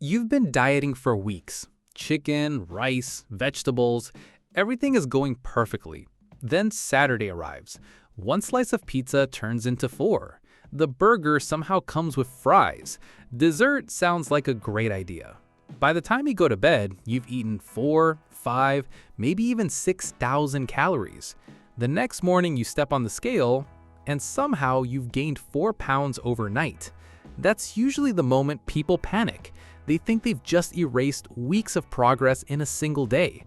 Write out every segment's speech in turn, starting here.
You've been dieting for weeks. Chicken, rice, vegetables, everything is going perfectly. Then Saturday arrives. One slice of pizza turns into four. The burger somehow comes with fries. Dessert sounds like a great idea. By the time you go to bed, you've eaten 4, 5, maybe even 6,000 calories. The next morning you step on the scale, and somehow you've gained 4 pounds overnight. That's usually the moment people panic. They think they've just erased weeks of progress in a single day.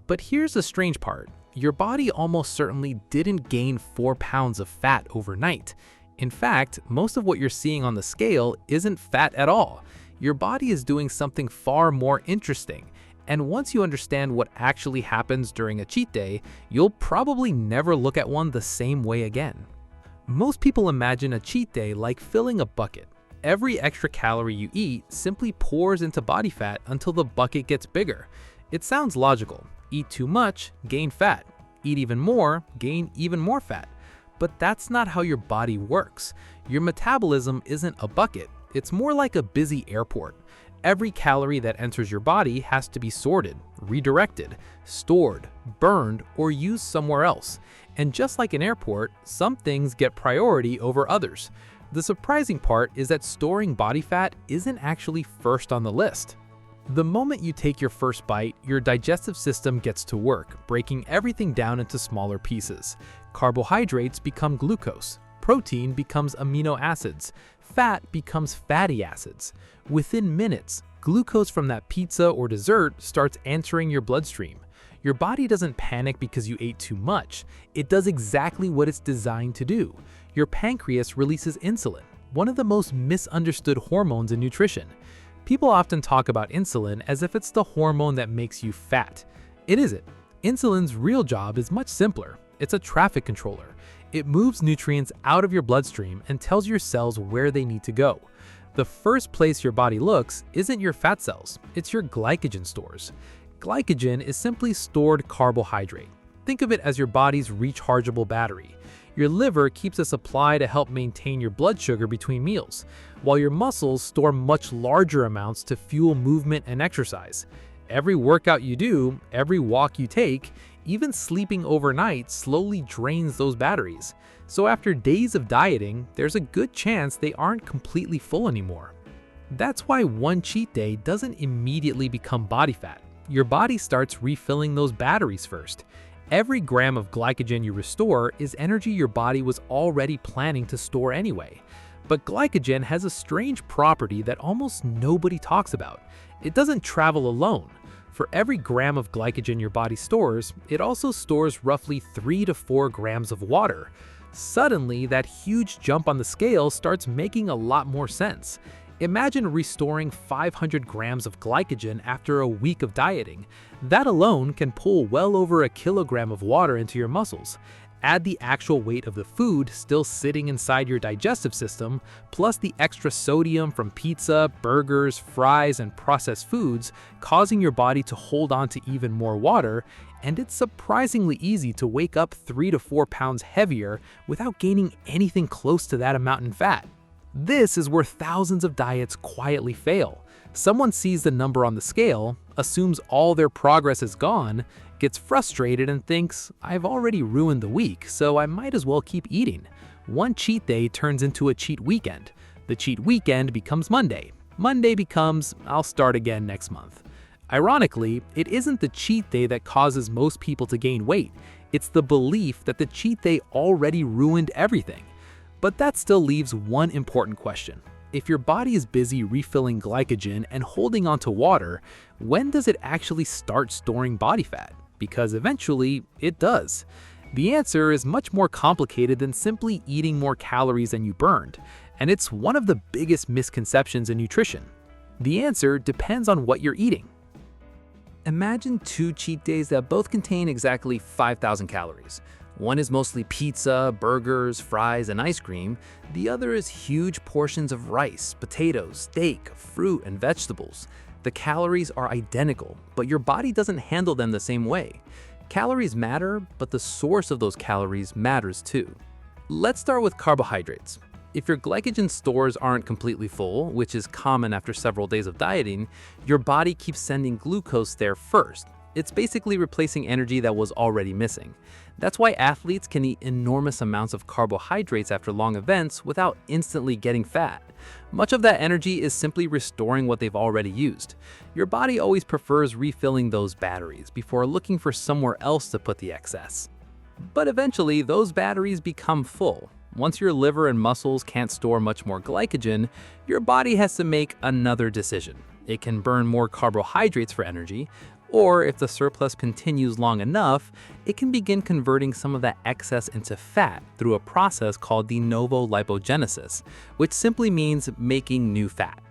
But here's the strange part. Your body almost certainly didn't gain 4 pounds of fat overnight. In fact, most of what you're seeing on the scale isn't fat at all. Your body is doing something far more interesting. And once you understand what actually happens during a cheat day, you'll probably never look at one the same way again. Most people imagine a cheat day like filling a bucket. Every extra calorie you eat simply pours into body fat until the bucket gets bigger. It sounds logical. Eat too much, gain fat. Eat even more, gain even more fat. But that's not how your body works. Your metabolism isn't a bucket. It's more like a busy airport. Every calorie that enters your body has to be sorted, redirected, stored, burned, or used somewhere else. And just like an airport, some things get priority over others. The surprising part is that storing body fat isn't actually first on the list. The moment you take your first bite, your digestive system gets to work, breaking everything down into smaller pieces. Carbohydrates become glucose, protein becomes amino acids, fat becomes fatty acids. Within minutes, glucose from that pizza or dessert starts entering your bloodstream. Your body doesn't panic because you ate too much. It does exactly what it's designed to do. Your pancreas releases insulin, one of the most misunderstood hormones in nutrition. People often talk about insulin as if it's the hormone that makes you fat. It isn't. Insulin's real job is much simpler. It's a traffic controller. It moves nutrients out of your bloodstream and tells your cells where they need to go. The first place your body looks isn't your fat cells, it's your glycogen stores. Glycogen is simply stored carbohydrate. Think of it as your body's rechargeable battery. Your liver keeps a supply to help maintain your blood sugar between meals, while your muscles store much larger amounts to fuel movement and exercise. Every workout you do, every walk you take, even sleeping overnight slowly drains those batteries. So after days of dieting, there's a good chance they aren't completely full anymore. That's why one cheat day doesn't immediately become body fat. Your body starts refilling those batteries first. Every gram of glycogen you restore is energy your body was already planning to store anyway. But glycogen has a strange property that almost nobody talks about. It doesn't travel alone. For every gram of glycogen your body stores, it also stores roughly 3 to 4 grams of water. Suddenly, that huge jump on the scale starts making a lot more sense. Imagine restoring 500 grams of glycogen after a week of dieting. That alone can pull well over a kilogram of water into your muscles. Add the actual weight of the food still sitting inside your digestive system, plus the extra sodium from pizza, burgers, fries, and processed foods, causing your body to hold on to even more water, and it's surprisingly easy to wake up 3 to 4 pounds heavier without gaining anything close to that amount in fat. This is where thousands of diets quietly fail. Someone sees the number on the scale, assumes all their progress is gone, gets frustrated and thinks, I've already ruined the week, so I might as well keep eating. One cheat day turns into a cheat weekend. The cheat weekend becomes Monday. Monday becomes, I'll start again next month. Ironically, it isn't the cheat day that causes most people to gain weight. It's the belief that the cheat day already ruined everything. But that still leaves one important question. If your body is busy refilling glycogen and holding onto water, when does it actually start storing body fat? Because eventually, it does. The answer is much more complicated than simply eating more calories than you burned, and it's one of the biggest misconceptions in nutrition. The answer depends on what you're eating. Imagine 2 cheat days that both contain exactly 5,000 calories. One is mostly pizza, burgers, fries, and ice cream. The other is huge portions of rice, potatoes, steak, fruit, and vegetables. The calories are identical, but your body doesn't handle them the same way. Calories matter, but the source of those calories matters too. Let's start with carbohydrates. If your glycogen stores aren't completely full, which is common after several days of dieting, your body keeps sending glucose there first. It's basically replacing energy that was already missing. That's why athletes can eat enormous amounts of carbohydrates after long events without instantly getting fat. Much of that energy is simply restoring what they've already used. Your body always prefers refilling those batteries before looking for somewhere else to put the excess. But eventually, those batteries become full. Once your liver and muscles can't store much more glycogen, your body has to make another decision. It can burn more carbohydrates for energy, or if the surplus continues long enough, it can begin converting some of that excess into fat through a process called de novo lipogenesis, which simply means making new fat.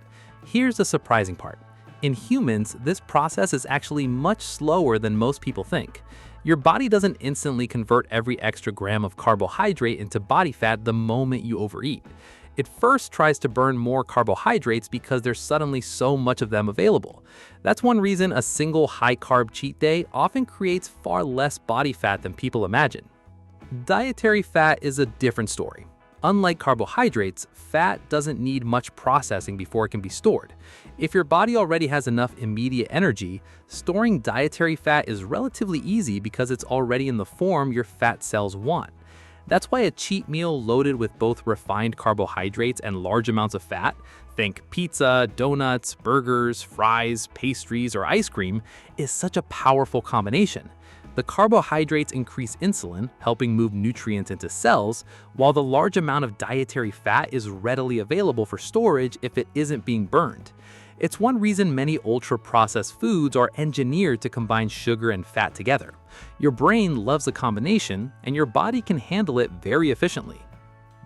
Here's the surprising part. In humans, this process is actually much slower than most people think. Your body doesn't instantly convert every extra gram of carbohydrate into body fat the moment you overeat. It first tries to burn more carbohydrates because there's suddenly so much of them available. That's one reason a single high-carb cheat day often creates far less body fat than people imagine. Dietary fat is a different story. Unlike carbohydrates, fat doesn't need much processing before it can be stored. If your body already has enough immediate energy, storing dietary fat is relatively easy because it's already in the form your fat cells want. That's why a cheat meal loaded with both refined carbohydrates and large amounts of fat, think pizza, donuts, burgers, fries, pastries, or ice cream, is such a powerful combination. The carbohydrates increase insulin, helping move nutrients into cells, while the large amount of dietary fat is readily available for storage if it isn't being burned. It's one reason many ultra-processed foods are engineered to combine sugar and fat together. Your brain loves the combination, and your body can handle it very efficiently.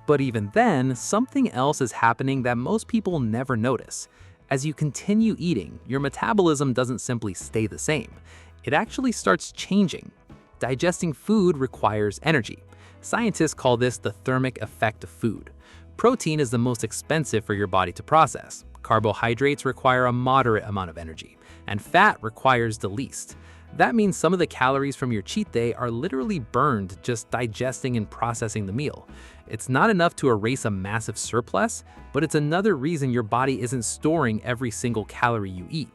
But even then, something else is happening that most people never notice. As you continue eating, your metabolism doesn't simply stay the same. It actually starts changing. Digesting food requires energy. Scientists call this the thermic effect of food. Protein is the most expensive for your body to process. Carbohydrates require a moderate amount of energy, and fat requires the least. That means some of the calories from your cheat day are literally burned just digesting and processing the meal. It's not enough to erase a massive surplus, but it's another reason your body isn't storing every single calorie you eat.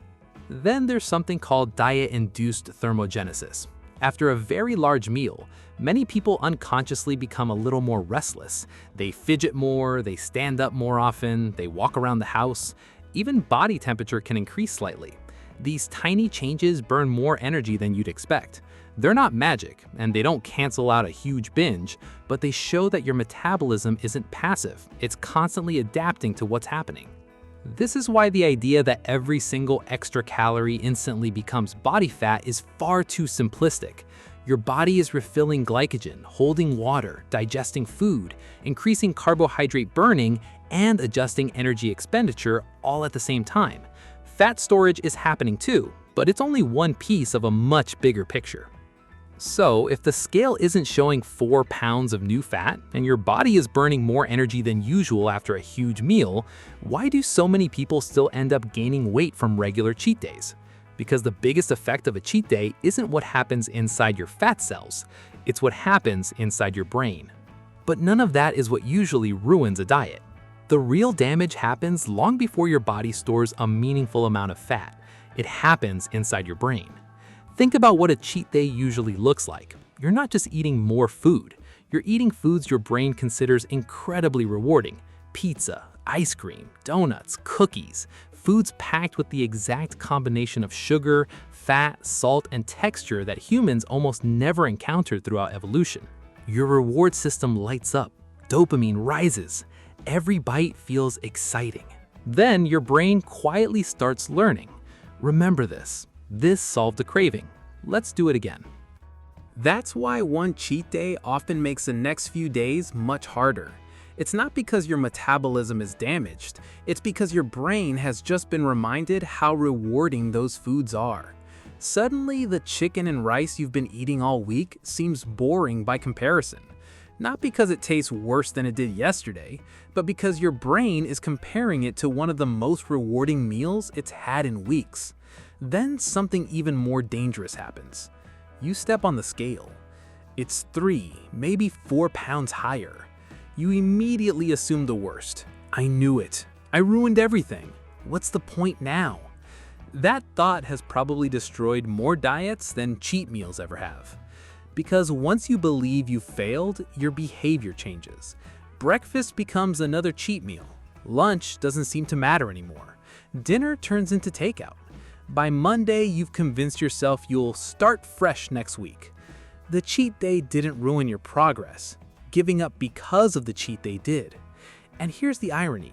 Then there's something called diet-induced thermogenesis. After a very large meal, many people unconsciously become a little more restless. They fidget more, they stand up more often, they walk around the house. Even body temperature can increase slightly. These tiny changes burn more energy than you'd expect. They're not magic, and they don't cancel out a huge binge, but they show that your metabolism isn't passive. It's constantly adapting to what's happening. This is why the idea that every single extra calorie instantly becomes body fat is far too simplistic. Your body is refilling glycogen, holding water, digesting food, increasing carbohydrate burning, and adjusting energy expenditure all at the same time. Fat storage is happening too, but it's only one piece of a much bigger picture. So, if the scale isn't showing 4 pounds of new fat, and your body is burning more energy than usual after a huge meal, why do so many people still end up gaining weight from regular cheat days? Because the biggest effect of a cheat day isn't what happens inside your fat cells, it's what happens inside your brain. But none of that is what usually ruins a diet. The real damage happens long before your body stores a meaningful amount of fat. It happens inside your brain. Think about what a cheat day usually looks like. You're not just eating more food. You're eating foods your brain considers incredibly rewarding. Pizza, ice cream, donuts, cookies. Foods packed with the exact combination of sugar, fat, salt, and texture that humans almost never encountered throughout evolution. Your reward system lights up. Dopamine rises. Every bite feels exciting. Then your brain quietly starts learning. Remember this. This solved the craving. Let's do it again. That's why one cheat day often makes the next few days much harder. It's not because your metabolism is damaged. It's because your brain has just been reminded how rewarding those foods are. Suddenly, the chicken and rice you've been eating all week seems boring by comparison. Not because it tastes worse than it did yesterday, but because your brain is comparing it to one of the most rewarding meals it's had in weeks. Then something even more dangerous happens. You step on the scale. It's 3, maybe 4 pounds higher. You immediately assume the worst. I knew it. I ruined everything. What's the point now? That thought has probably destroyed more diets than cheat meals ever have. Because once you believe you failed, your behavior changes. Breakfast becomes another cheat meal. Lunch doesn't seem to matter anymore. Dinner turns into takeout. By Monday, you've convinced yourself you'll start fresh next week. The cheat day didn't ruin your progress. Giving up because of the cheat day did. And here's the irony.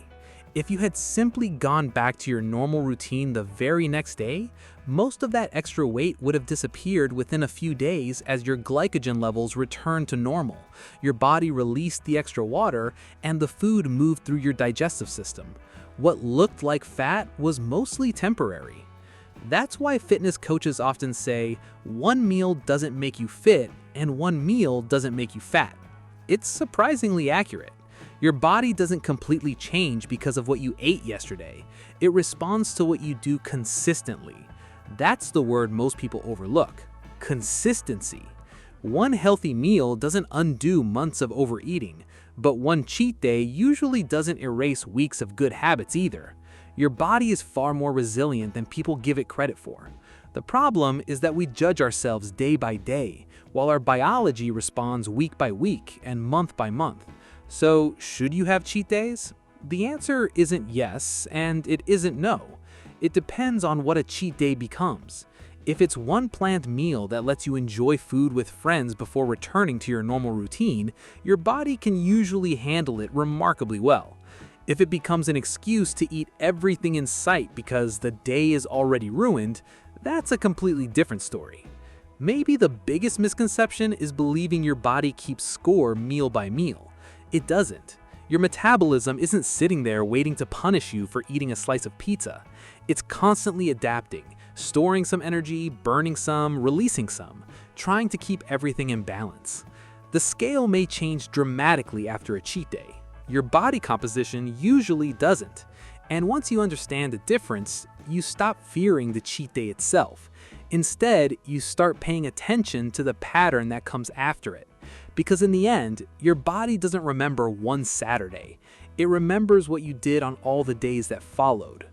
If you had simply gone back to your normal routine the very next day, most of that extra weight would have disappeared within a few days as your glycogen levels returned to normal. Your body released the extra water and the food moved through your digestive system. What looked like fat was mostly temporary. That's why fitness coaches often say, one meal doesn't make you fit and one meal doesn't make you fat. It's surprisingly accurate. Your body doesn't completely change because of what you ate yesterday. It responds to what you do consistently. That's the word most people overlook. Consistency. One healthy meal doesn't undo months of overeating, but one cheat day usually doesn't erase weeks of good habits either. Your body is far more resilient than people give it credit for. The problem is that we judge ourselves day by day, while our biology responds week by week and month by month. So, should you have cheat days? The answer isn't yes, and it isn't no. It depends on what a cheat day becomes. If it's one planned meal that lets you enjoy food with friends before returning to your normal routine, your body can usually handle it remarkably well. If it becomes an excuse to eat everything in sight because the day is already ruined, that's a completely different story. Maybe the biggest misconception is believing your body keeps score meal by meal. It doesn't. Your metabolism isn't sitting there waiting to punish you for eating a slice of pizza. It's constantly adapting, storing some energy, burning some, releasing some, trying to keep everything in balance. The scale may change dramatically after a cheat day. Your body composition usually doesn't. And once you understand the difference, you stop fearing the cheat day itself. Instead, you start paying attention to the pattern that comes after it. Because in the end, your body doesn't remember one Saturday. It remembers what you did on all the days that followed.